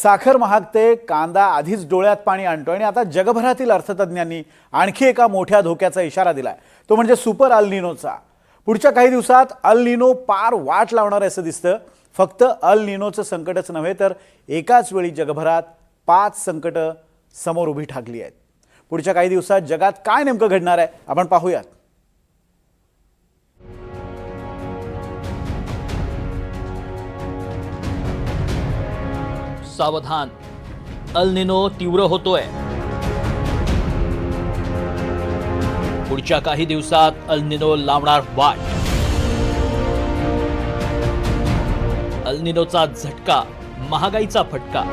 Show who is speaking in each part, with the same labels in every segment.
Speaker 1: साखर महागते, कांदा आधीच डोळ्यात पाणी आणतोय आणि आता जगभरातील अर्थतज्ञांनी आणखी एका मोठ्या धोक्याचा इशारा दिलाय, तो म्हणजे सुपर अल निनोचा। पुढच्या काही दिवसात अल निनो पार वाट लावणार असं दिसतं। फक्त अल निनोचं संकटच नव्हे तर एकाच वेळी जगभरात 5 संकट समोर उभी ठाकली आहेत। पुढच्या काही दिवसात जगात काय नेमकं घडणार आहे आपण पाहूयात।
Speaker 2: सावधान, अल निनो तीव्र होतोय। पुढच्या काही दिवसात अल निनो लावणार वाट। अल निनोचा झटका, महागाईचा फटका।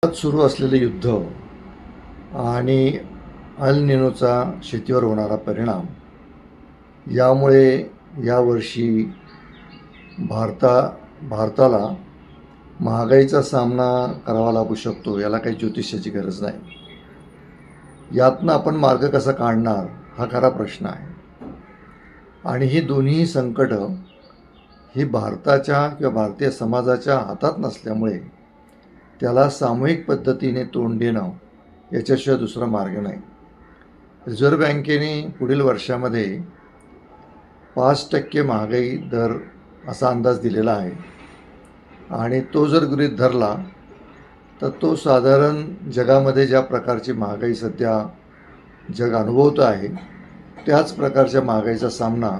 Speaker 3: सुरू असलेले युद्ध आणि अल निनोचा शेतीवर होणारा परिणाम यामुळे यावर्षी भारताला महागाईचा सामना करावा लागू शकतो। याला काही ज्योतिषाची गरज नाही। यातनं आपण मार्ग कसा काढणार हा खरा प्रश्न आहे। आणि ही दोन्ही संकट ही भारताच्या किंवा भारतीय समाजाच्या हातात नसल्यामुळे त्याला सामूहिक पद्धतीने तोंड देणं याच्याशिवाय दुसरा मार्ग नाही। रिझर्व्ह बँकेने पुढील वर्षामध्ये 5% महागाई दर असा अंदाज दिलेला आहे आणि तो जर गृहीत धरला तर तो साधारण जगामध्ये ज्या प्रकारची महागाई सध्या जग अनुभवतं आहे त्याच प्रकारच्या महागाईचा सामना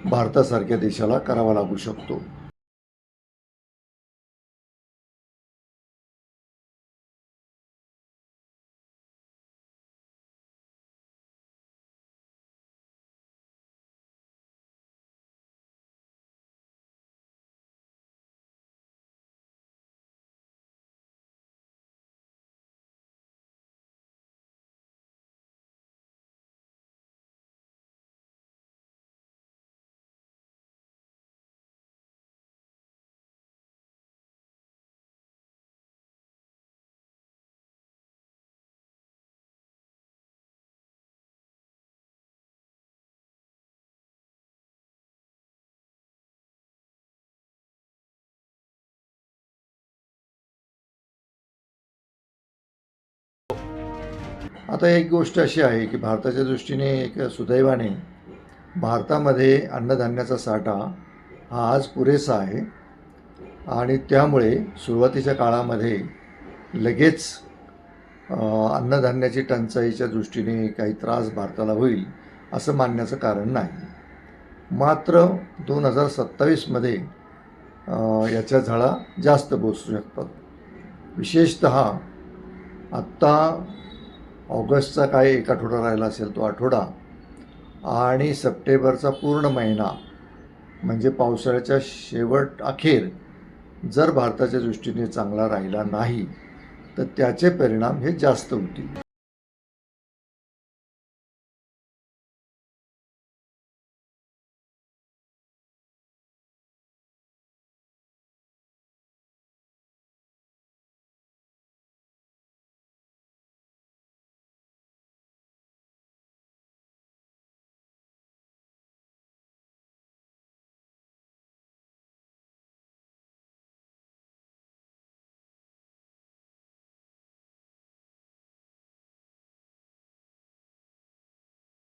Speaker 3: भारतासारख्या देशाला करावा लागू शकतो। आता एक गोष्ट अशी आहे की भारताच्या दृष्टीने एक सुदैवाने भारतामध्ये अन्नधान्याचा साठा हा आज पुरेसा आहे आणि त्यामुळे सुरुवातीच्या काळामध्ये लगेच अन्नधान्याची टंचाईच्या दृष्टीने काही त्रास भारताला होईल असं मानण्याचं कारण नाही। मात्र 2027मध्ये याच्या झळा जास्त बोसू शकतात। विशेषतः आत्ता ऑगस्टचा काय एक आठवडा राहिला असेल तो आठवडा आणि सप्टेंबरचा पूर्ण महिना म्हणजे पावसाळ्याच्या शेवट अखेर जर भारताच्या दृष्टीने चांगला राहिला नाही तर त्याचे परिणाम हे जास्त होतील।